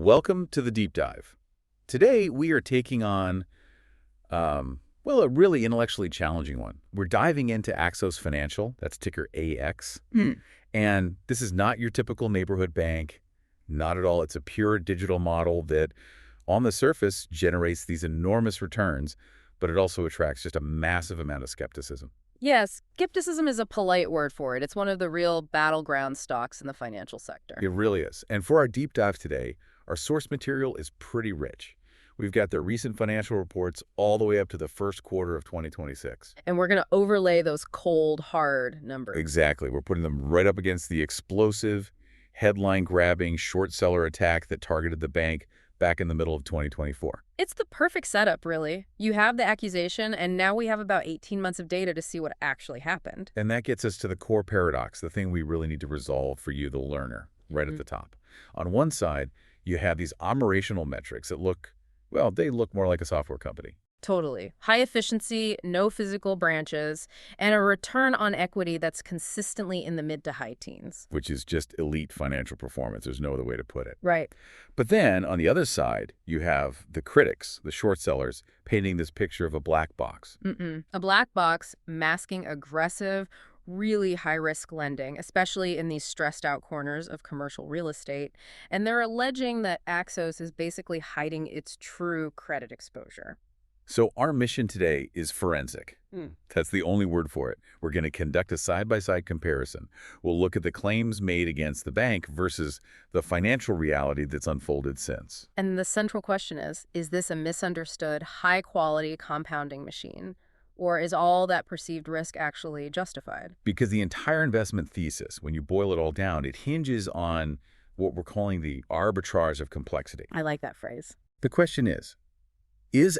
Welcome to the Deep Dive. Today, we are taking on, a really intellectually challenging one. We're diving into Axos Financial, that's ticker AX. And this is not your typical neighborhood bank. Not at all. It's a pure digital model that, on the surface, generates these enormous returns, but it also attracts just a massive amount of skepticism. Yes, skepticism is a polite word for it. It's one of the real battleground stocks in the financial sector. It really is. And for our deep dive today, our source material is pretty rich. We've got their recent financial reports all the way up to the first quarter of 2026. And we're going to overlay those cold, hard numbers. Exactly. We're putting them right up against the explosive, headline-grabbing short seller attack that targeted the bank back in the middle of 2024. It's the perfect setup, really. You have the accusation, and now we have about 18 months of data to see what actually happened. And that gets us to the core paradox, the thing we really need to resolve for you, the learner, right at the top. On one side, you have these operational metrics that look, well, they look more like a software company. Totally. High efficiency, no physical branches, and a return on equity that's consistently in the mid to high teens. Which is just elite financial performance. There's no other way to put it. Right. But then, on the other side, you have the critics, the short sellers, painting this picture of a black box. A black box masking aggressive, really high-risk lending, especially in these stressed-out corners of commercial real estate. And they're alleging that Axos is basically hiding its true credit exposure. So our mission today is forensic. That's the only word for it. We're going to conduct a side-by-side comparison. We'll look at the claims made against the bank versus the financial reality that's unfolded since. And the central question is this a misunderstood, high-quality compounding machine? Or is all that perceived risk actually justified? Because the entire investment thesis, when you boil it all down, it hinges on what we're calling the arbitrage of complexity. I like that phrase. The question is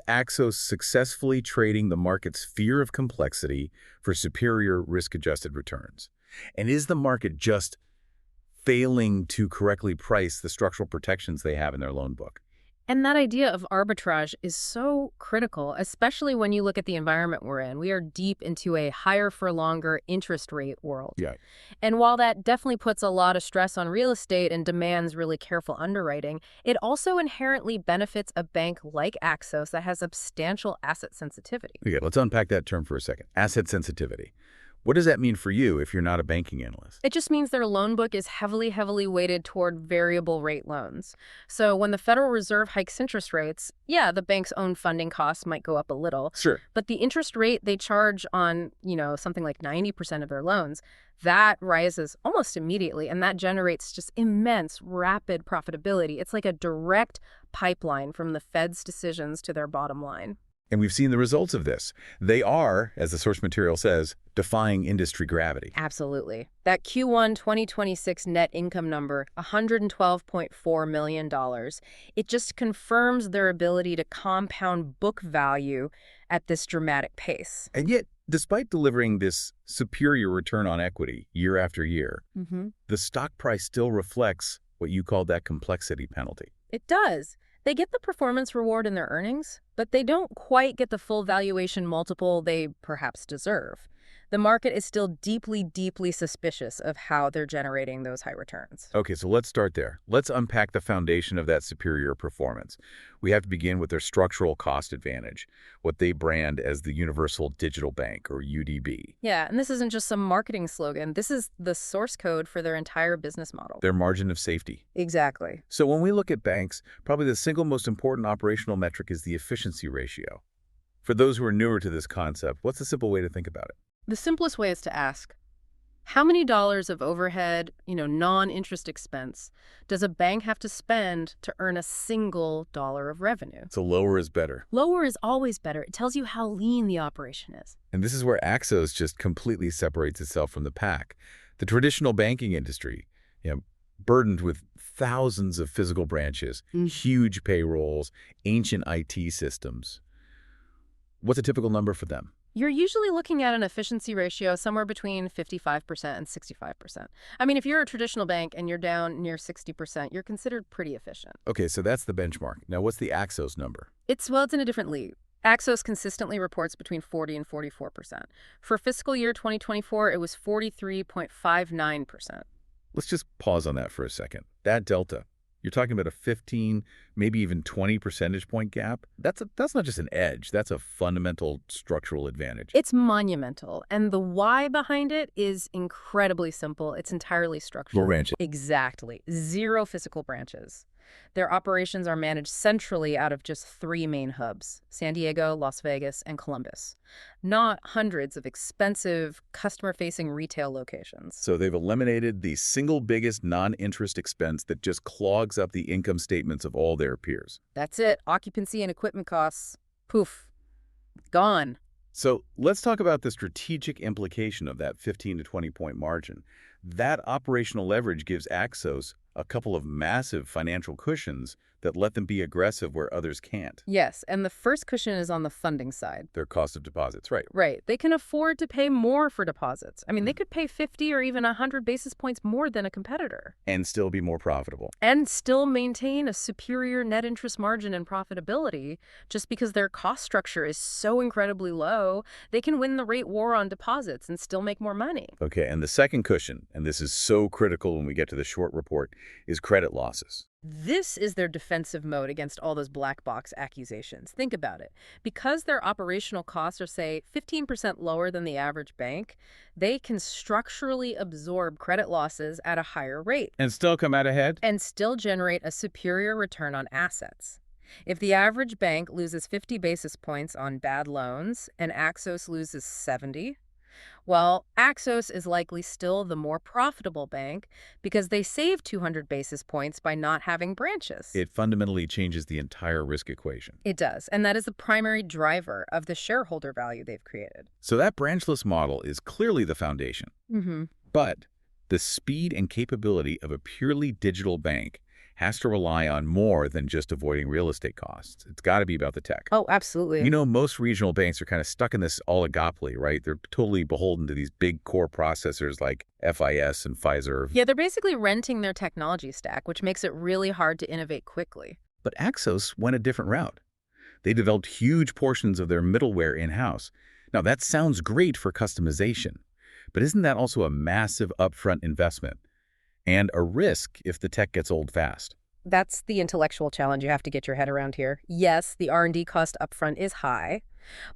Axos successfully trading the market's fear of complexity for superior risk-adjusted returns? And is the market just failing to correctly price the structural protections they have in their loan book? And that idea of arbitrage is so critical, especially when you look at the environment we're in. We are deep into a higher for longer interest rate world. Yeah. And while that definitely puts a lot of stress on real estate and demands really careful underwriting, it also inherently benefits a bank like Axos that has substantial asset sensitivity. Okay, let's unpack that term for a second. Asset sensitivity. What does that mean for you if you're not a banking analyst? It just means their loan book is heavily weighted toward variable rate loans. So when the Federal Reserve hikes interest rates, yeah, the bank's own funding costs might go up a little. Sure. But the interest rate they charge on, something like 90% of their loans, that rises almost immediately, and that generates just immense, rapid profitability. It's like a direct pipeline from the Fed's decisions to their bottom line. And we've seen the results of this. They are, as the source material says, defying industry gravity. Absolutely. That Q1 2026 net income number, $112.4 million, it just confirms their ability to compound book value at this dramatic pace. And yet, despite delivering this superior return on equity year after year, the stock price still reflects what you call that complexity penalty. It does. They get the performance reward in their earnings, but they don't quite get the full valuation multiple they perhaps deserve. The market is still deeply suspicious of how they're generating those high returns. Okay, so let's start there. Let's unpack the foundation of that superior performance. We have to begin with their structural cost advantage, what they brand as the Universal Digital Bank, or UDB. Yeah, and this isn't just some marketing slogan. This is the source code for their entire business model. Their margin of safety. Exactly. So when we look at banks, probably the single most important operational metric is the efficiency ratio. For those who are newer to this concept, what's a simple way to think about it? The simplest way is to ask, how many dollars of overhead, non-interest expense, does a bank have to spend to earn a single dollar of revenue? So lower is better. Lower is always better. It tells you how lean the operation is. And this is where Axos just completely separates itself from the pack. The traditional banking industry, burdened with thousands of physical branches, huge payrolls, ancient IT systems. What's a typical number for them? You're usually looking at an efficiency ratio somewhere between 55% and 65%. I mean, if you're a traditional bank and you're down near 60%, you're considered pretty efficient. Okay, so that's the benchmark. Now, what's the Axos number? It's in a different league. Axos consistently reports between 40 and 44%. For fiscal year 2024, it was 43.59%. Let's just pause on that for a second. That delta, You're talking about a 15, maybe even 20 percentage point gap. That's not just an edge. That's a fundamental structural advantage. It's monumental, and the why behind it is incredibly simple. It's entirely structural. Branches. Exactly. Zero physical branches. Their operations are managed centrally out of just three main hubs: San Diego, Las Vegas, and Columbus. Not hundreds of expensive, customer-facing retail locations. So they've eliminated the single biggest non-interest expense that just clogs up the income statements of all their peers. That's it. Occupancy and equipment costs, poof, gone. So let's talk about the strategic implication of that 15 to 20 point margin. That operational leverage gives Axos a couple of massive financial cushions that let them be aggressive where others can't. Yes, and the first cushion is on the funding side. Their cost of deposits, right? Right. They can afford to pay more for deposits. I mean, they could pay 50 or even 100 basis points more than a competitor. And still be more profitable. And still maintain a superior net interest margin and profitability. Just because their cost structure is so incredibly low, they can win the rate war on deposits and still make more money. Okay, and the second cushion, and this is so critical when we get to the short report, is credit losses. This is their defensive mode against all those black box accusations. Think about it. Because their operational costs are, say, 15% lower than the average bank, they can structurally absorb credit losses at a higher rate. And still come out ahead? And still generate a superior return on assets. If the average bank loses 50 basis points on bad loans and Axos loses 70, well, Axos is likely still the more profitable bank because they save 200 basis points by not having branches. It fundamentally changes the entire risk equation. It does, and that is the primary driver of the shareholder value they've created. So that branchless model is clearly the foundation. But the speed and capability of a purely digital bank has to rely on more than just avoiding real estate costs. It's got to be about the tech. Oh, absolutely. You know, most regional banks are kind of stuck in this oligopoly, right? They're totally beholden to these big core processors like FIS and Pfizer. Yeah, they're basically renting their technology stack, which makes it really hard to innovate quickly. But Axos went a different route. They developed huge portions of their middleware in-house. Now, that sounds great for customization, but isn't that also a massive upfront investment? And a risk if the tech gets old fast. That's the intellectual challenge you have to get your head around here. Yes, the R&D cost upfront is high,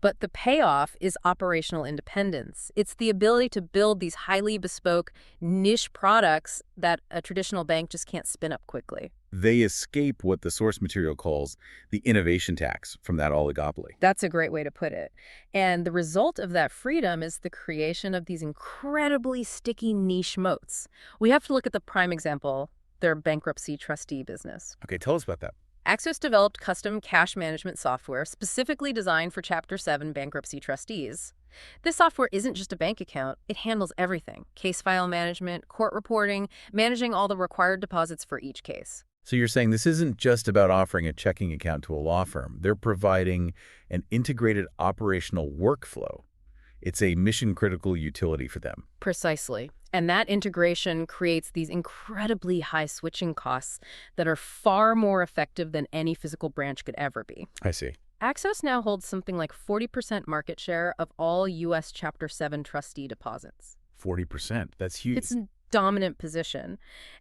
but the payoff is operational independence. It's the ability to build these highly bespoke niche products that a traditional bank just can't spin up quickly. They escape what the source material calls the innovation tax from that oligopoly. That's a great way to put it. And the result of that freedom is the creation of these incredibly sticky niche moats. We have to look at the prime example, their bankruptcy trustee business. Okay, tell us about that. Axos developed custom cash management software specifically designed for Chapter 7 bankruptcy trustees. This software isn't just a bank account. It handles everything: case file management, court reporting, managing all the required deposits for each case. So you're saying this isn't just about offering a checking account to a law firm. They're providing an integrated operational workflow. It's a mission-critical utility for them. Precisely. And that integration creates these incredibly high switching costs that are far more effective than any physical branch could ever be. I see. Axos now holds something like 40% market share of all U.S. Chapter 7 trustee deposits. 40%. That's huge. It's a dominant position.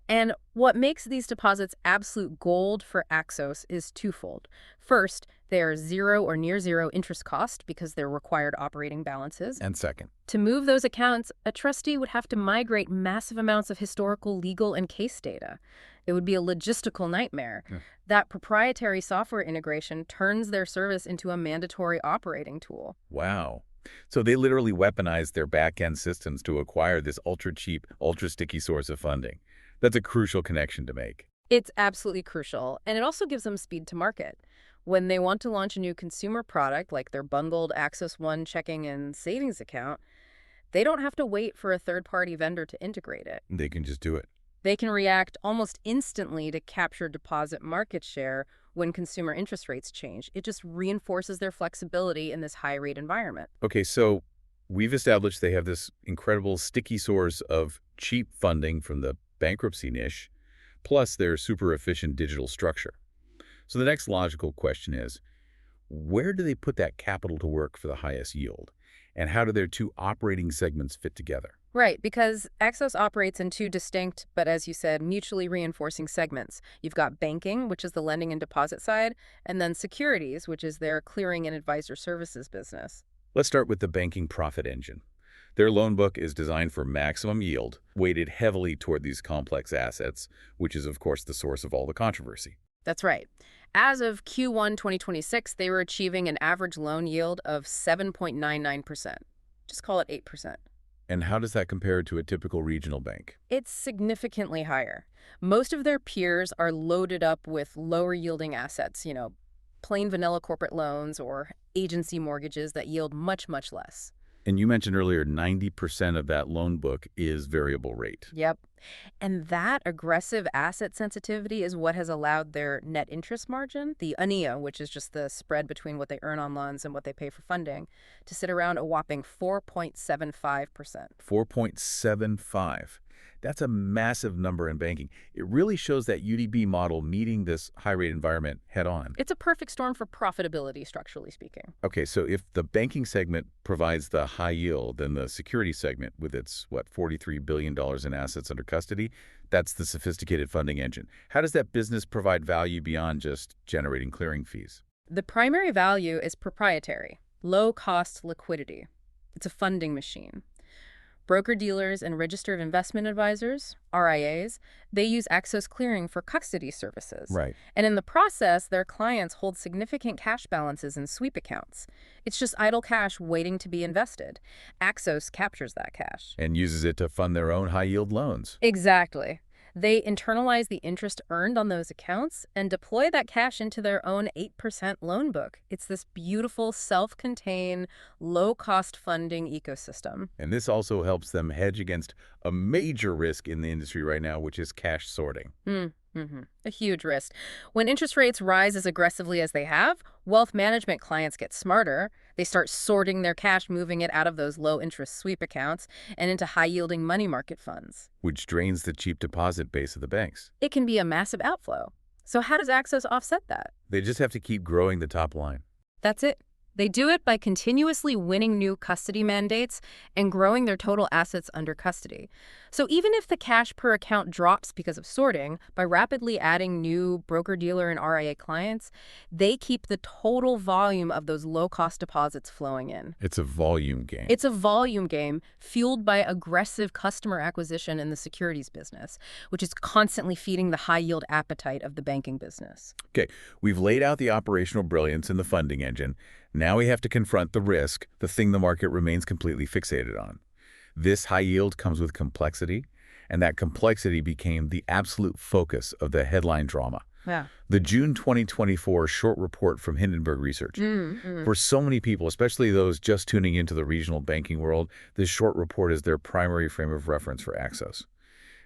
And what makes these deposits absolute gold for Axos is twofold. First, they are zero or near zero interest cost because they're required operating balances. And second, to move those accounts, a trustee would have to migrate massive amounts of historical, legal, and case data. It would be a logistical nightmare. That proprietary software integration turns their service into a mandatory operating tool. Wow. So they literally weaponized their back-end systems to acquire this ultra-cheap, ultra-sticky source of funding. That's a crucial connection to make. It's absolutely crucial, and it also gives them speed to market. When they want to launch a new consumer product, like their bundled Axos One checking and savings account, they don't have to wait for a third-party vendor to integrate it. They can just do it. They can react almost instantly to capture deposit market share when consumer interest rates change. It just reinforces their flexibility in this high-rate environment. Okay, so we've established they have this incredible sticky source of cheap funding from the bankruptcy niche, plus their super efficient digital structure. So the next logical question is, where do they put that capital to work for the highest yield? And how do their two operating segments fit together? Right, because Axos operates in two distinct, but as you said, mutually reinforcing segments. You've got banking, which is the lending and deposit side, and then securities, which is their clearing and advisor services business. Let's start with the banking profit engine. Their loan book is designed for maximum yield, weighted heavily toward these complex assets, which is, of course, the source of all the controversy. That's right. As of Q1 2026, they were achieving an average loan yield of 7.99%. Just call it 8%. And how does that compare to a typical regional bank? It's significantly higher. Most of their peers are loaded up with lower yielding assets, plain vanilla corporate loans or agency mortgages that yield much, much less. And you mentioned earlier 90% of that loan book is variable rate. Yep. And that aggressive asset sensitivity is what has allowed their net interest margin, the ANIA, which is just the spread between what they earn on loans and what they pay for funding, to sit around a whopping 4.75%. 4.75. That's a massive number in banking. It really shows that UDB model meeting this high-rate environment head-on. It's a perfect storm for profitability, structurally speaking. Okay, so if the banking segment provides the high yield, then the security segment with its, $43 billion in assets under custody, that's the sophisticated funding engine. How does that business provide value beyond just generating clearing fees? The primary value is proprietary, low-cost liquidity. It's a funding machine. Broker-dealers and registered investment advisors, RIAs, they use Axos Clearing for custody services. Right. And in the process, their clients hold significant cash balances in sweep accounts. It's just idle cash waiting to be invested. Axos captures that cash. And uses it to fund their own high-yield loans. Exactly. They internalize the interest earned on those accounts and deploy that cash into their own 8% loan book. It's this beautiful, self-contained, low-cost funding ecosystem. And this also helps them hedge against a major risk in the industry right now, which is cash sorting. A huge risk. When interest rates rise as aggressively as they have, wealth management clients get smarter. They start sorting their cash, moving it out of those low-interest sweep accounts and into high-yielding money market funds. Which drains the cheap deposit base of the banks. It can be a massive outflow. So how does Axos offset that? They just have to keep growing the top line. That's it. They do it by continuously winning new custody mandates and growing their total assets under custody. So even if the cash per account drops because of sorting, by rapidly adding new broker-dealer and RIA clients, they keep the total volume of those low-cost deposits flowing in. It's a volume game. It's a volume game fueled by aggressive customer acquisition in the securities business, which is constantly feeding the high-yield appetite of the banking business. Okay, we've laid out the operational brilliance in the funding engine. Now we have to confront the risk, the thing the market remains completely fixated on. This high yield comes with complexity, and that complexity became the absolute focus of the headline drama. Yeah. The June 2024 short report from Hindenburg Research. For so many people, especially those just tuning into the regional banking world, this short report is their primary frame of reference for Axos.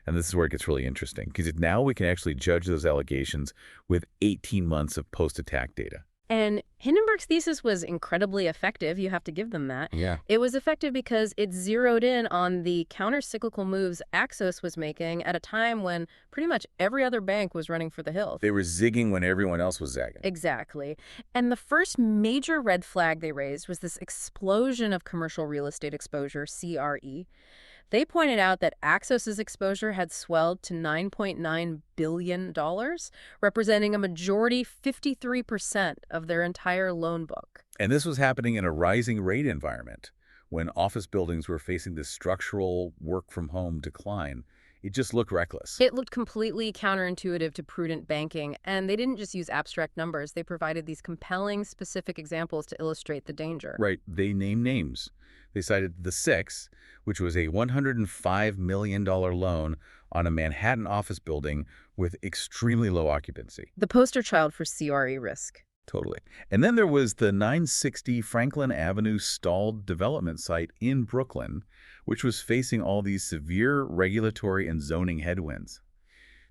And this is where it gets really interesting, because now we can actually judge those allegations with 18 months of post-attack data. And Hindenburg's thesis was incredibly effective. You have to give them that. Yeah. It was effective because it zeroed in on the counter-cyclical moves Axos was making at a time when pretty much every other bank was running for the hills. They were zigging when everyone else was zagging. Exactly. And the first major red flag they raised was this explosion of commercial real estate exposure, CRE. They pointed out that Axos's exposure had swelled to $9.9 billion, representing a majority 53% of their entire loan book. And this was happening in a rising rate environment when office buildings were facing this structural work-from-home decline. It just looked reckless. It looked completely counterintuitive to prudent banking, and they didn't just use abstract numbers. They provided these compelling, specific examples to illustrate the danger. Right. They named names. They cited the Six, which was a $105 million loan on a Manhattan office building with extremely low occupancy. The poster child for CRE risk. Totally. And then there was the 960 Franklin Avenue stalled development site in Brooklyn, which was facing all these severe regulatory and zoning headwinds.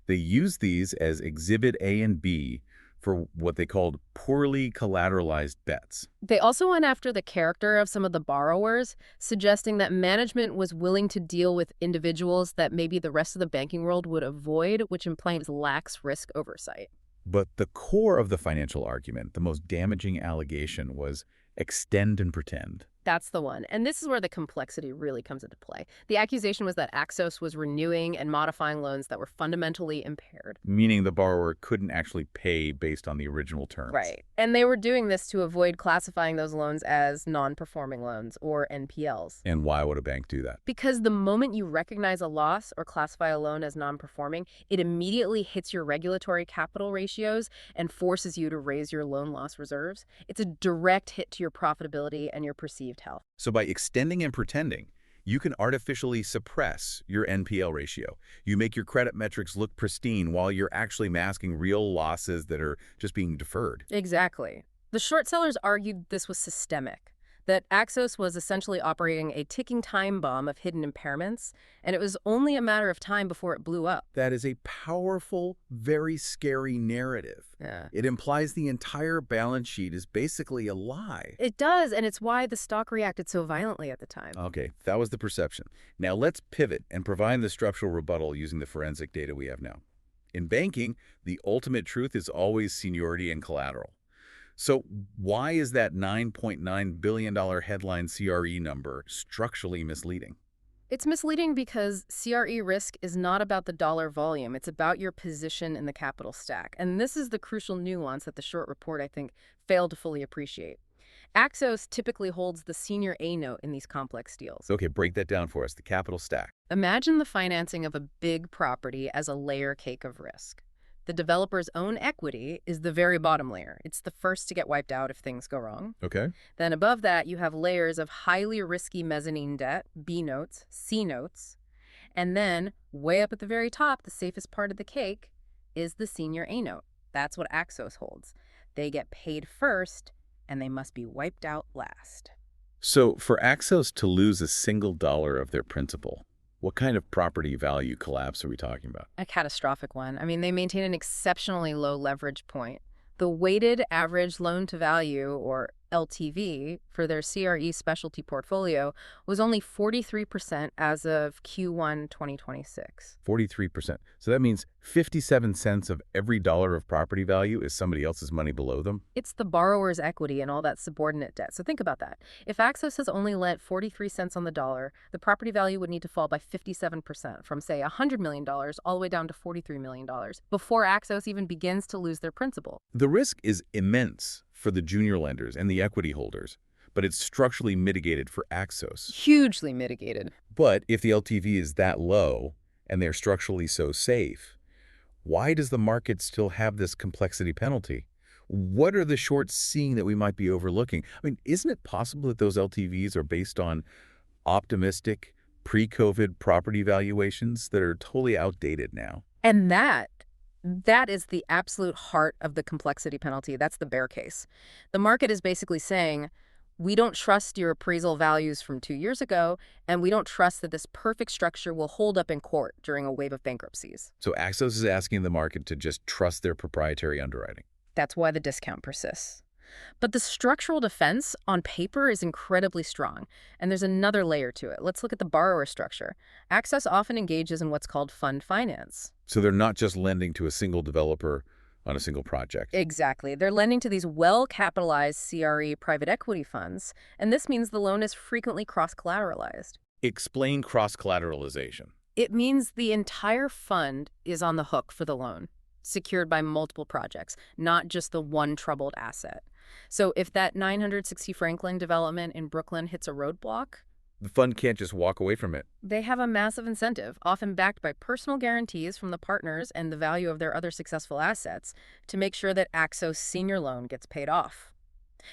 They used these as Exhibit A and B for what they called poorly collateralized bets. They also went after the character of some of the borrowers, suggesting that management was willing to deal with individuals that maybe the rest of the banking world would avoid, which implies lax risk oversight. But the core of the financial argument, the most damaging allegation, was extend and pretend. That's the one. And this is where the complexity really comes into play. The accusation was that Axos was renewing and modifying loans that were fundamentally impaired. Meaning the borrower couldn't actually pay based on the original terms. Right. And they were doing this to avoid classifying those loans as non-performing loans, or NPLs. And why would a bank do that? Because the moment you recognize a loss or classify a loan as non-performing, it immediately hits your regulatory capital ratios and forces you to raise your loan loss reserves. It's a direct hit to your profitability and your perceived health. So by extending and pretending, you can artificially suppress your NPL ratio. You make your credit metrics look pristine while you're actually masking real losses that are just being deferred. Exactly. The short sellers argued this was systemic, that Axos was essentially operating a ticking time bomb of hidden impairments, and it was only a matter of time before it blew up. That is a powerful, very scary narrative. Yeah. It implies the entire balance sheet is basically a lie. It does, and it's why the stock reacted so violently at the time. Okay, that was the perception. Now let's pivot and provide the structural rebuttal using the forensic data we have now. In banking, the ultimate truth is always seniority and collateral. So why is that $9.9 billion headline CRE number structurally misleading? It's misleading because CRE risk is not about the dollar volume. It's about your position in the capital stack. And this is the crucial nuance that the short report, I think, failed to fully appreciate. Axos typically holds the senior A note in these complex deals. Okay, break that down for us, the capital stack. Imagine the financing of a big property as a layer cake of risk. The developer's own equity is the very bottom layer. It's the first to get wiped out if things go wrong. Okay. Then above that, you have layers of highly risky mezzanine debt, B notes, C notes. And then, way up at the very top, the safest part of the cake, is the senior A note. That's what Axos holds. They get paid first, and they must be wiped out last. So for Axos to lose a single dollar of their principal, what kind of property value collapse are we talking about? A catastrophic one. I mean, they maintain an exceptionally low leverage point. The weighted average loan to value, or LTV, for their CRE specialty portfolio was only 43% as of Q1 2026. 43%. So that means 57 cents of every dollar of property value is somebody else's money below them? It's the borrower's equity and all that subordinate debt. So think about that. If Axos has only lent 43 cents on the dollar, the property value would need to fall by 57% from, say, $100 million all the way down to $43 million before Axos even begins to lose their principal. The risk is immense for the junior lenders and the equity holders, but it's structurally mitigated for Axos. Hugely mitigated. But if the LTV is that low and they're structurally so safe, why does the market still have this complexity penalty? What are the shorts seeing that we might be overlooking? I mean, isn't it possible that those LTVs are based on optimistic pre-COVID property valuations that are totally outdated now? And that is the absolute heart of the complexity penalty. That's the bear case. The market is basically saying, we don't trust your appraisal values from 2 years ago, and we don't trust that this perfect structure will hold up in court during a wave of bankruptcies. So Axos is asking the market to just trust their proprietary underwriting. That's why the discount persists. But the structural defense on paper is incredibly strong, and there's another layer to it. Let's look at the borrower structure. Axos often engages in what's called fund finance. So they're not just lending to a single developer on a single project. Exactly. They're lending to these well-capitalized CRE private equity funds, and this means the loan is frequently cross-collateralized. Explain cross-collateralization. It means the entire fund is on the hook for the loan, secured by multiple projects, not just the one troubled asset. So if that 960 Franklin development in Brooklyn hits a roadblock, the fund can't just walk away from it. They have a massive incentive, often backed by personal guarantees from the partners and the value of their other successful assets, to make sure that Axos' senior loan gets paid off.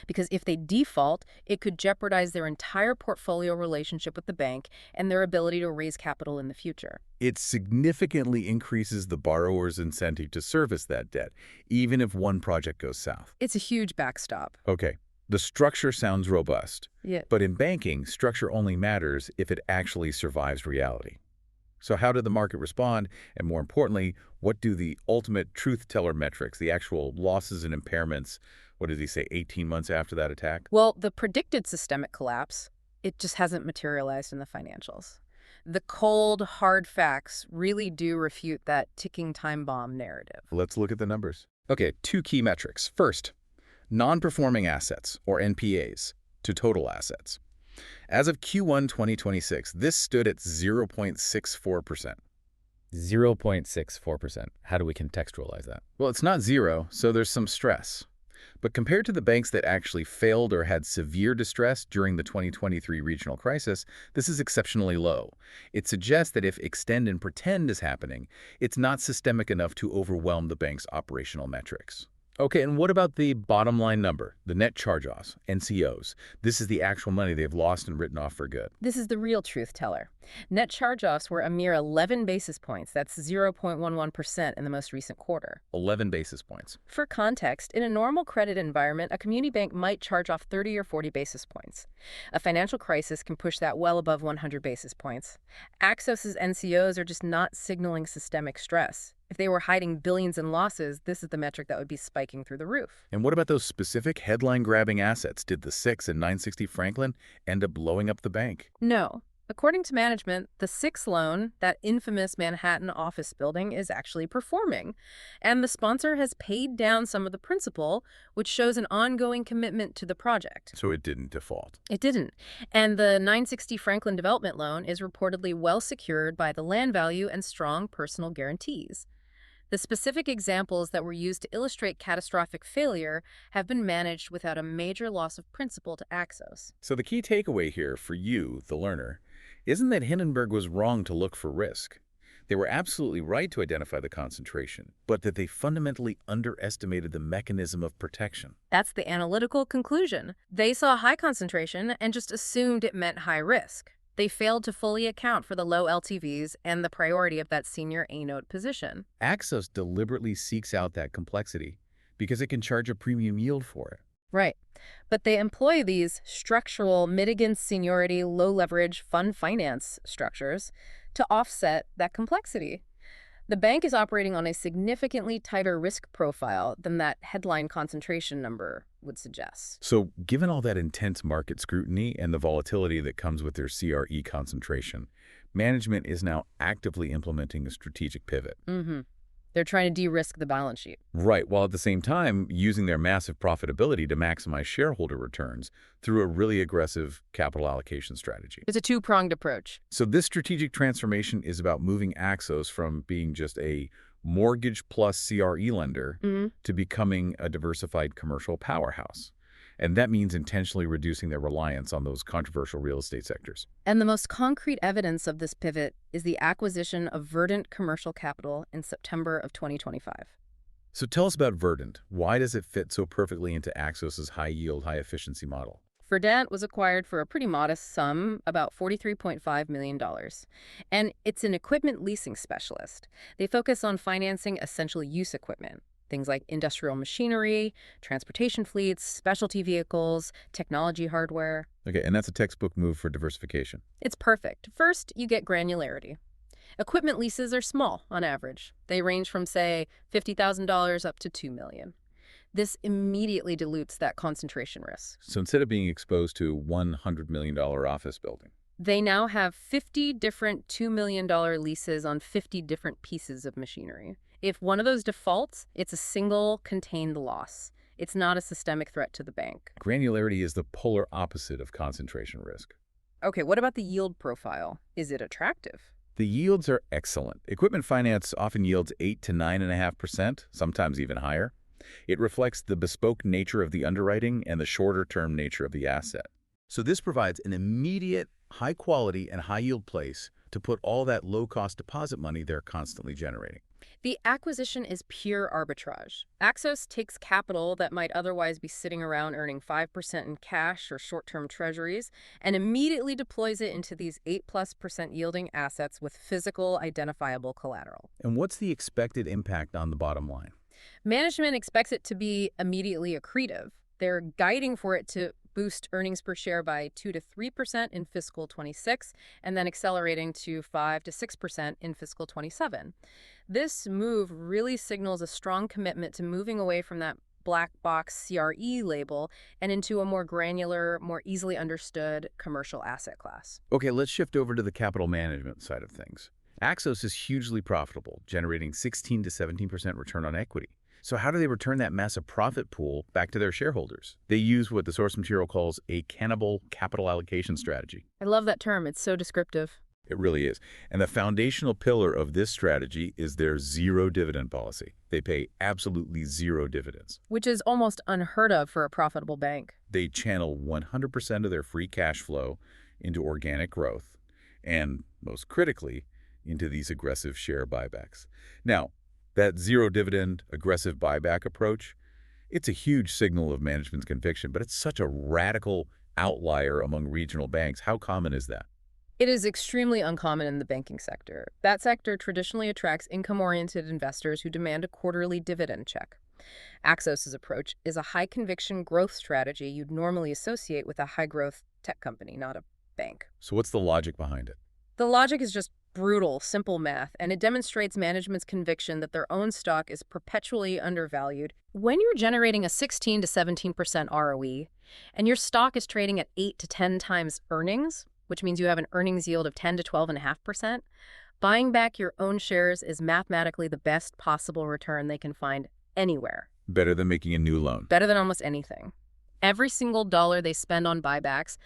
Because if they default, it could jeopardize their entire portfolio relationship with the bank and their ability to raise capital in the future. It significantly increases the borrower's incentive to service that debt, even if one project goes south. It's a huge backstop. Okay, the structure sounds robust. Yeah. But in banking, structure only matters if it actually survives reality. So how did the market respond? And more importantly, what do the ultimate truth teller metrics, the actual losses and impairments, what did he say, 18 months after that attack? Well, the predicted systemic collapse, it just hasn't materialized in the financials. The cold, hard facts really do refute that ticking time bomb narrative. Let's look at the numbers. Okay, 2 key metrics. First, non-performing assets, or NPAs, to total assets. As of Q1 2026, this stood at 0.64%. 0.64%. How do we contextualize that? Well, it's not zero, so there's some stress. But compared to the banks that actually failed or had severe distress during the 2023 regional crisis, this is exceptionally low. It suggests that if extend and pretend is happening, it's not systemic enough to overwhelm the bank's operational metrics. Okay, and what about the bottom line number, the net charge-offs, NCOs? This is the actual money they've lost and written off for good. This is the real truth teller. Net charge-offs were a mere 11 basis points. That's 0.11% in the most recent quarter. 11 basis points. For context, in a normal credit environment, a community bank might charge off 30 or 40 basis points. A financial crisis can push that well above 100 basis points. Axos's NCOs are just not signaling systemic stress. If they were hiding billions in losses, this is the metric that would be spiking through the roof. And what about those specific headline-grabbing assets? Did the 6 and 960 Franklin end up blowing up the bank? No. According to management, the 6 loan, that infamous Manhattan office building, is actually performing. And the sponsor has paid down some of the principal, which shows an ongoing commitment to the project. So it didn't default. It didn't. And the 960 Franklin development loan is reportedly well secured by the land value and strong personal guarantees. The specific examples that were used to illustrate catastrophic failure have been managed without a major loss of principal to Axos. So the key takeaway here for you, the learner, isn't that Hindenburg was wrong to look for risk. They were absolutely right to identify the concentration, but that they fundamentally underestimated the mechanism of protection. That's the analytical conclusion. They saw high concentration and just assumed it meant high risk. They failed to fully account for the low LTVs and the priority of that senior A-note position. Axos deliberately seeks out that complexity because it can charge a premium yield for it. Right. But they employ these structural mitigant seniority, low leverage fund finance structures to offset that complexity. The bank is operating on a significantly tighter risk profile than that headline concentration number would suggest. So given all that intense market scrutiny and the volatility that comes with their CRE concentration, management is now actively implementing a strategic pivot. They're trying to de-risk the balance sheet. Right, while at the same time using their massive profitability to maximize shareholder returns through a really aggressive capital allocation strategy. It's a two-pronged approach. So this strategic transformation is about moving Axos from being just a mortgage plus CRE lender to becoming a diversified commercial powerhouse. And that means intentionally reducing their reliance on those controversial real estate sectors. And the most concrete evidence of this pivot is the acquisition of Verdant Commercial Capital in September of 2025. So tell us about Verdant. Why does it fit so perfectly into Axos's high-yield, high-efficiency model? Verdant was acquired for a pretty modest sum, about $43.5 million. And it's an equipment leasing specialist. They focus on financing essential use equipment. Things like industrial machinery, transportation fleets, specialty vehicles, technology hardware. Okay, and that's a textbook move for diversification. It's perfect. First, you get granularity. Equipment leases are small on average. They range from, say, $50,000 up to $2 million. This immediately dilutes that concentration risk. So instead of being exposed to $100 million office building, they now have 50 different $2 million leases on 50 different pieces of machinery. If one of those defaults, it's a single contained loss. It's not a systemic threat to the bank. granularity is the polar opposite of concentration risk. Okay, what about the yield profile? Is it attractive? The yields are excellent. Equipment finance often yields 8 to 9.5%, sometimes even higher. It reflects the bespoke nature of the underwriting and the shorter-term nature of the asset. So this provides an immediate, high-quality, and high-yield place to put all that low-cost deposit money they're constantly generating. The acquisition is pure arbitrage. Axos takes capital that might otherwise be sitting around earning 5% in cash or short-term treasuries and immediately deploys it into these 8+% yielding assets with physical, identifiable collateral. And what's the expected impact on the bottom line? Management expects it to be immediately accretive. They're guiding for it to boost earnings per share by 2 to 3% in fiscal 26, and then accelerating to 5 to 6% in fiscal 27. This move really signals a strong commitment to moving away from that black box CRE label and into a more granular, more easily understood commercial asset class. Okay, let's shift over to the capital management side of things. Axos is hugely profitable, generating 16 to 17% return on equity. So how do they return that massive profit pool back to their shareholders? They use what the source material calls a cannibal capital allocation strategy. I love that term. It's so descriptive. It really is. And the foundational pillar of this strategy is their zero dividend policy. They pay absolutely zero dividends. Which is almost unheard of for a profitable bank. They channel 100% of their free cash flow into organic growth and, most critically, into these aggressive share buybacks. Now, that zero dividend, aggressive buyback approach, it's a huge signal of management's conviction, but it's such a radical outlier among regional banks. How common is that? It is extremely uncommon in the banking sector. That sector traditionally attracts income-oriented investors who demand a quarterly dividend check. Axos's approach is a high-conviction growth strategy you'd normally associate with a high-growth tech company, not a bank. So what's the logic behind it? The logic is just brutal, simple math, and it demonstrates management's conviction that their own stock is perpetually undervalued. When you're generating a 16 to 17% ROE, and your stock is trading at 8 to 10 times earnings, which means you have an earnings yield of 10 to 12.5%, buying back your own shares is mathematically the best possible return they can find anywhere. Better than making a new loan. Better than almost anything. Every single dollar they spend on buybacks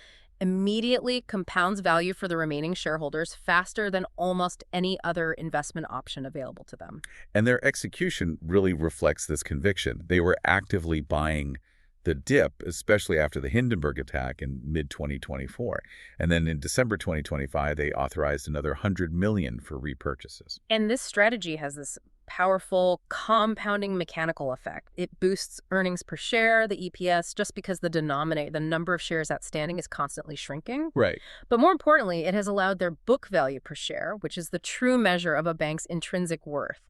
immediately compounds value for the remaining shareholders faster than almost any other investment option available to them. And their execution really reflects this conviction. They were actively buying the dip, especially after the Hindenburg attack in mid-2024. And then in December 2025, they authorized another $100 million for repurchases. And this strategy has this powerful compounding mechanical effect. It boosts earnings per share, the EPS, just because the number of shares outstanding is constantly shrinking. Right. But more importantly, it has allowed their book value per share, which is the true measure of a bank's intrinsic worth,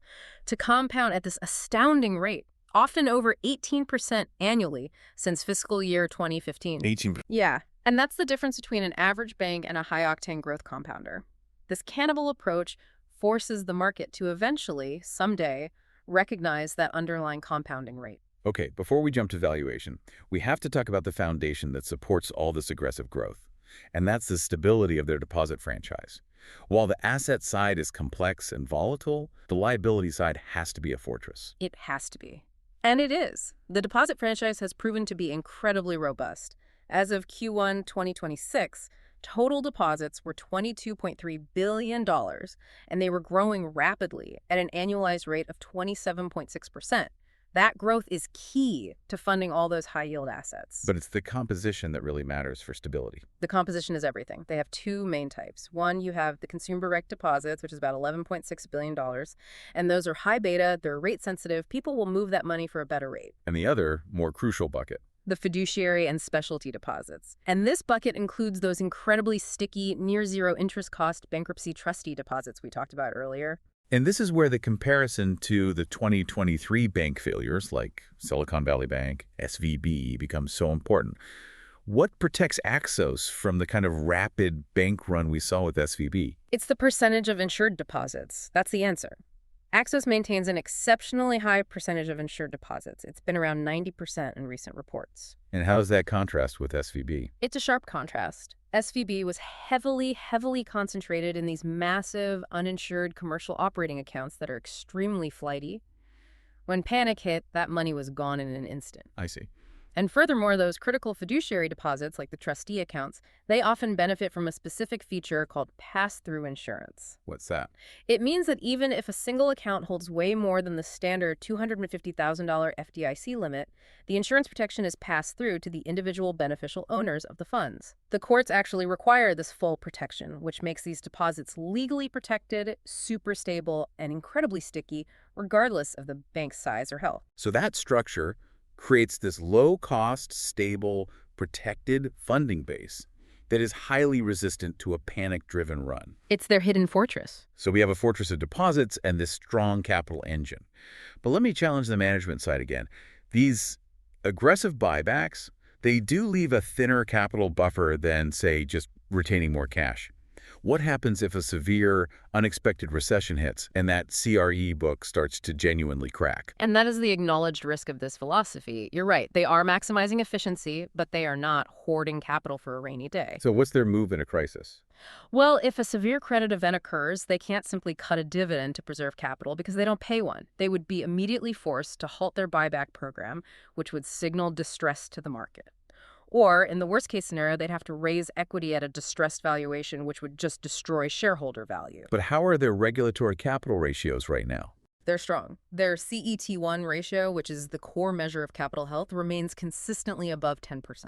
to compound at this astounding rate, often over 18% annually since fiscal year 2015. 18%. Yeah, and that's the difference between an average bank and a high-octane growth compounder. This cannibal approach forces the market to eventually, someday, recognize that underlying compounding rate. Okay, before we jump to valuation, we have to talk about the foundation that supports all this aggressive growth, and that's the stability of their deposit franchise. While the asset side is complex and volatile, the liability side has to be a fortress. It has to be. And it is. The deposit franchise has proven to be incredibly robust. As of Q1 2026, total deposits were $22.3 billion, and they were growing rapidly at an annualized rate of 27.6%. That growth is key to funding all those high-yield assets. But it's the composition that really matters for stability. The composition is everything. They have two main types. One, you have the consumer direct deposits, which is about $11.6 billion, and those are high beta, they're rate sensitive. People will move that money for a better rate. And the other, more crucial bucket, the fiduciary and specialty deposits. And this bucket includes those incredibly sticky, near-zero interest cost bankruptcy trustee deposits we talked about earlier. And this is where the comparison to the 2023 bank failures like Silicon Valley Bank, SVB, becomes so important. What protects Axos from the kind of rapid bank run we saw with SVB? It's the percentage of insured deposits. That's the answer. Axos maintains an exceptionally high percentage of insured deposits. It's been around 90% in recent reports. And how does that contrast with SVB? It's a sharp contrast. SVB was heavily concentrated in these massive, uninsured commercial operating accounts that are extremely flighty. When panic hit, that money was gone in an instant. I see. And furthermore, those critical fiduciary deposits, like the trustee accounts, they often benefit from a specific feature called pass-through insurance. What's that? It means that even if a single account holds way more than the standard $250,000 FDIC limit, the insurance protection is passed through to the individual beneficial owners of the funds. The courts actually require this full protection, which makes these deposits legally protected, super stable, and incredibly sticky, regardless of the bank's size or health. So that structure creates this low-cost, stable, protected funding base that is highly resistant to a panic-driven run. It's their hidden fortress. So we have a fortress of deposits and this strong capital engine. But let me challenge the management side again. These aggressive buybacks, they do leave a thinner capital buffer than, say, just retaining more cash. What happens if a severe, unexpected recession hits and that CRE book starts to genuinely crack? And that is the acknowledged risk of this philosophy. You're right. They are maximizing efficiency, but they are not hoarding capital for a rainy day. So what's their move in a crisis? Well, if a severe credit event occurs, they can't simply cut a dividend to preserve capital because they don't pay one. They would be immediately forced to halt their buyback program, which would signal distress to the market. Or, in the worst-case scenario, they'd have to raise equity at a distressed valuation, which would just destroy shareholder value. But how are their regulatory capital ratios right now? They're strong. Their CET1 ratio, which is the core measure of capital health, remains consistently above 10%.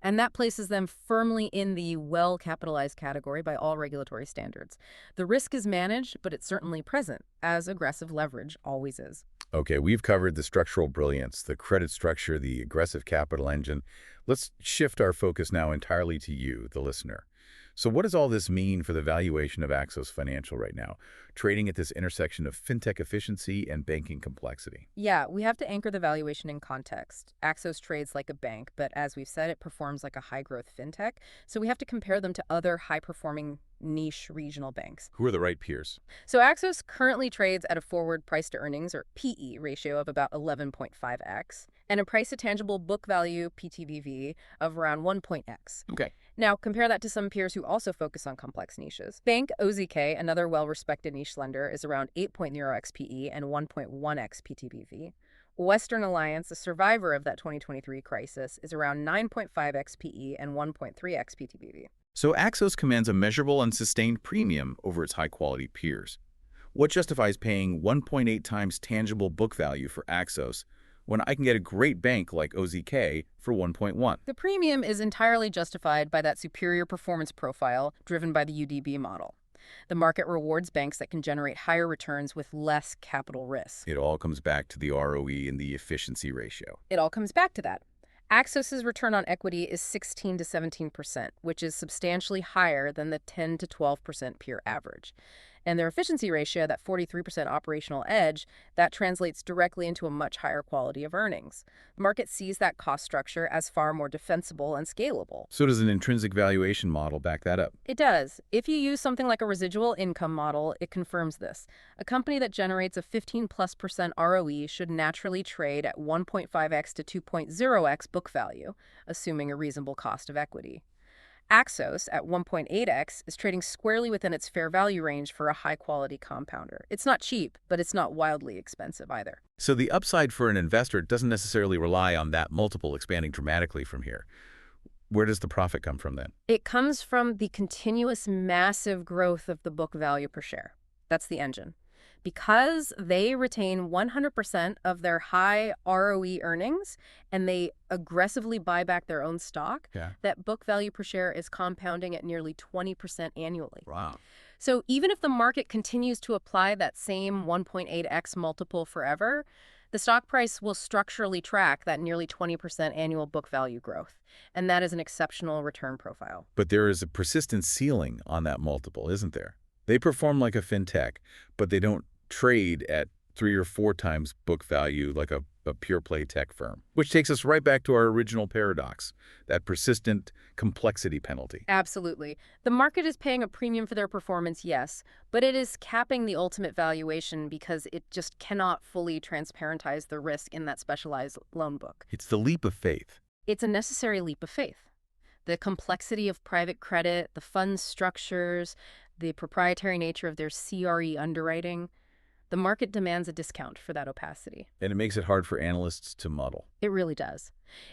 And that places them firmly in the well-capitalized category by all regulatory standards. The risk is managed, but it's certainly present, as aggressive leverage always is. Okay, we've covered the structural brilliance, the credit structure, the aggressive capital engine. Let's shift our focus now entirely to you, the listener. So what does all this mean for the valuation of Axos Financial right now, trading at this intersection of fintech efficiency and banking complexity? Yeah, we have to anchor the valuation in context. Axos trades like a bank, but as we've said, it performs like a high-growth fintech. So we have to compare them to other high-performing niche regional banks. Who are the right peers? So Axos currently trades at a forward price-to-earnings, or PE, ratio of about 11.5x, and a price-to-tangible book value, PTVV, of around 1.x. Okay. Now, compare that to some peers who also focus on complex niches. Bank OZK, another well-respected niche lender, is around 8.0x PE and 1.1x PTBV. Western Alliance, a survivor of that 2023 crisis, is around 9.5x PE and 1.3x PTBV. So Axos commands a measurable and sustained premium over its high-quality peers. What justifies paying 1.8 times tangible book value for Axos when I can get a great bank like OZK for 1.1? The premium is entirely justified by that superior performance profile driven by the UDB model. The market rewards banks that can generate higher returns with less capital risk. It all comes back to the ROE and the efficiency ratio. It all comes back to that. Axos's return on equity is 16 to 17%, which is substantially higher than the 10 to 12% peer average. And their efficiency ratio, that 43% operational edge, that translates directly into a much higher quality of earnings. The market sees that cost structure as far more defensible and scalable. So does an intrinsic valuation model back that up? It does. If you use something like a residual income model, it confirms this. A company that generates a 15+% ROE should naturally trade at 1.5x to 2.0x book value, assuming a reasonable cost of equity. Axos, at 1.8x, is trading squarely within its fair value range for a high-quality compounder. It's not cheap, but it's not wildly expensive either. So the upside for an investor doesn't necessarily rely on that multiple expanding dramatically from here. Where does the profit come from then? It comes from the continuous massive growth of the book value per share. That's the engine. Because they retain 100% of their high ROE earnings and they aggressively buy back their own stock, that book value per share is compounding at nearly 20% annually. Wow. So even if the market continues to apply that same 1.8x multiple forever, the stock price will structurally track that nearly 20% annual book value growth. And that is an exceptional return profile. But there is a persistent ceiling on that multiple, isn't there? They perform like a fintech, but they don't trade at 3 or 4 times book value like a pure play tech firm. Which takes us right back to our original paradox, that persistent complexity penalty. Absolutely. The market is paying a premium for their performance, yes, but it is capping the ultimate valuation because it just cannot fully transparentize the risk in that specialized loan book. It's the leap of faith. It's a necessary leap of faith. The complexity of private credit, the fund structures, the proprietary nature of their CRE underwriting, the market demands a discount for that opacity. And it makes it hard for analysts to model. It really does.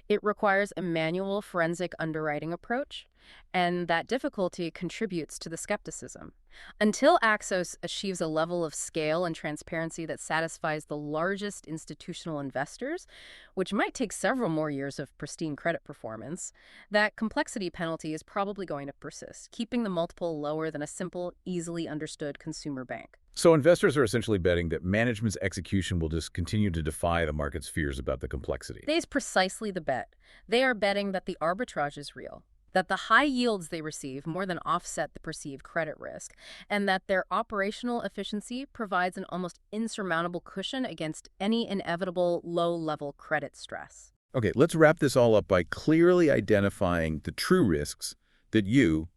It requires a manual forensic underwriting approach, and that difficulty contributes to the skepticism. Until Axos achieves a level of scale and transparency that satisfies the largest institutional investors, which might take several more years of pristine credit performance, that complexity penalty is probably going to persist, keeping the multiple lower than a simple, easily understood consumer bank. So investors are essentially betting that management's execution will just continue to defy the market's fears about the complexity. That is precisely the bet. They are betting that the arbitrage is real, that the high yields they receive more than offset the perceived credit risk, and that their operational efficiency provides an almost insurmountable cushion against any inevitable low-level credit stress. Okay, let's wrap this all up by clearly identifying the true risks that you,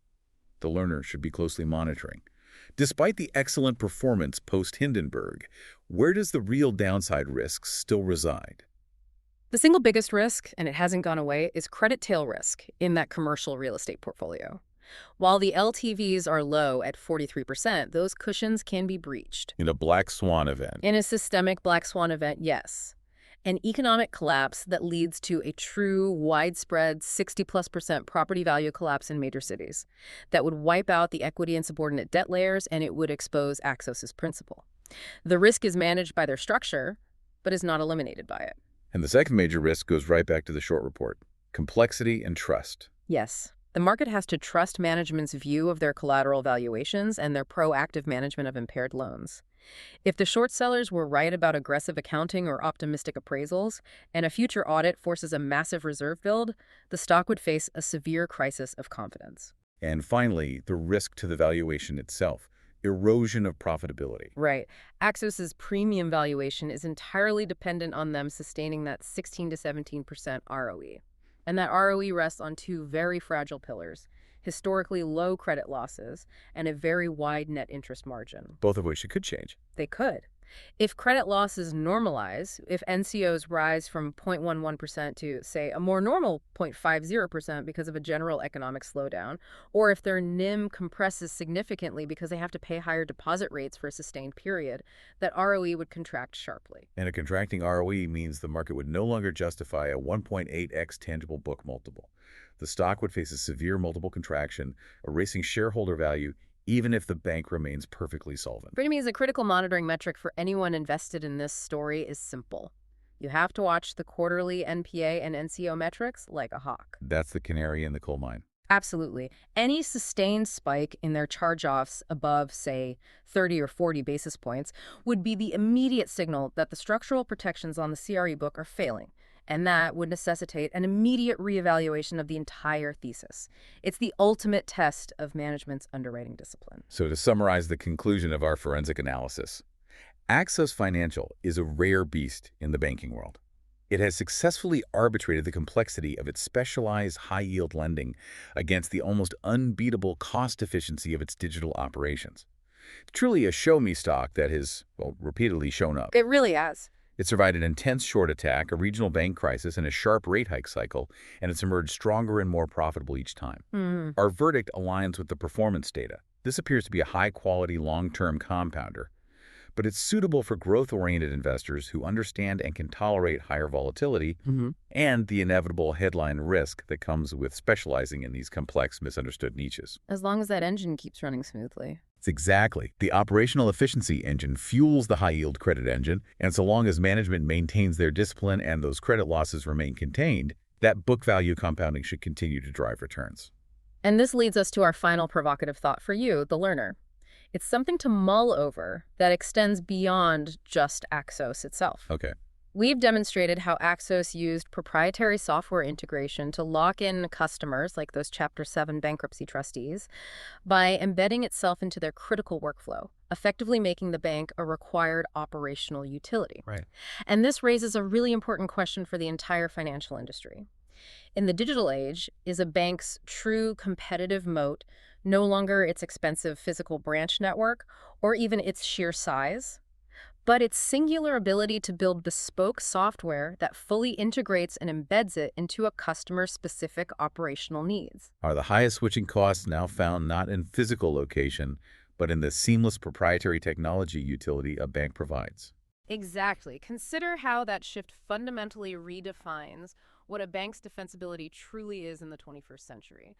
the learner should be closely monitoring. Despite the excellent performance post-Hindenburg, where does the real downside risks still reside? The single biggest risk, and it hasn't gone away, is credit tail risk in that commercial real estate portfolio. While the LTVs are low at 43%, those cushions can be breached. In a black swan event. In a systemic black swan event, yes. An economic collapse that leads to a true, widespread 60+% property value collapse in major cities that would wipe out the equity and subordinate debt layers, and it would expose Axos's principal. The risk is managed by their structure, but is not eliminated by it. And the second major risk goes right back to the short report: complexity and trust. Yes. The market has to trust management's view of their collateral valuations and their proactive management of impaired loans. If the short sellers were right about aggressive accounting or optimistic appraisals, and a future audit forces a massive reserve build, the stock would face a severe crisis of confidence. And finally, the risk to the valuation itself: erosion of profitability. Right. Axos's premium valuation is entirely dependent on them sustaining that 16 to 17% ROE. And that ROE rests on two very fragile pillars: historically low credit losses and a very wide net interest margin. Both of which it could change. They could. If credit losses normalize, if NCOs rise from 0.11% to, say, a more normal 0.50% because of a general economic slowdown, or if their NIM compresses significantly because they have to pay higher deposit rates for a sustained period, that ROE would contract sharply. And a contracting ROE means the market would no longer justify a 1.8x tangible book multiple. The stock would face a severe multiple contraction, erasing shareholder value even if the bank remains perfectly solvent. For me, a critical monitoring metric for anyone invested in this story is simple. You have to watch the quarterly NPA and NCO metrics like a hawk. That's the canary in the coal mine. Absolutely. Any sustained spike in their charge-offs above, say, 30 or 40 basis points would be the immediate signal that the structural protections on the CRE book are failing, and that would necessitate an immediate reevaluation of the entire thesis. It's the ultimate test of management's underwriting discipline. So to summarize the conclusion of our forensic analysis, Axos Financial is a rare beast in the banking world. It has successfully arbitrated the complexity of its specialized high-yield lending against the almost unbeatable cost efficiency of its digital operations. It's truly a show-me stock that has, well, repeatedly shown up. It really has. It survived an intense short attack, a regional bank crisis, and a sharp rate hike cycle, and it's emerged stronger and more profitable each time. Our verdict aligns with the performance data. This appears to be a high-quality, long-term compounder, but it's suitable for growth-oriented investors who understand and can tolerate higher volatility and the inevitable headline risk that comes with specializing in these complex, misunderstood niches. As long as that engine keeps running smoothly. It's exactly. The operational efficiency engine fuels the high-yield credit engine, and so long as management maintains their discipline and those credit losses remain contained, that book value compounding should continue to drive returns. And this leads us to our final provocative thought for you, the learner. It's something to mull over that extends beyond just Axos itself. Okay. We've demonstrated how Axos used proprietary software integration to lock in customers, like those Chapter 7 bankruptcy trustees, by embedding itself into their critical workflow, effectively making the bank a required operational utility. Right. And this raises a really important question for the entire financial industry. In the digital age, is a bank's true competitive moat no longer its expensive physical branch network or even its sheer size, but its singular ability to build bespoke software that fully integrates and embeds it into a customer's specific operational needs? Are the highest switching costs now found not in physical location, but in the seamless proprietary technology utility a bank provides? Exactly. Consider how that shift fundamentally redefines what a bank's defensibility truly is in the 21st century.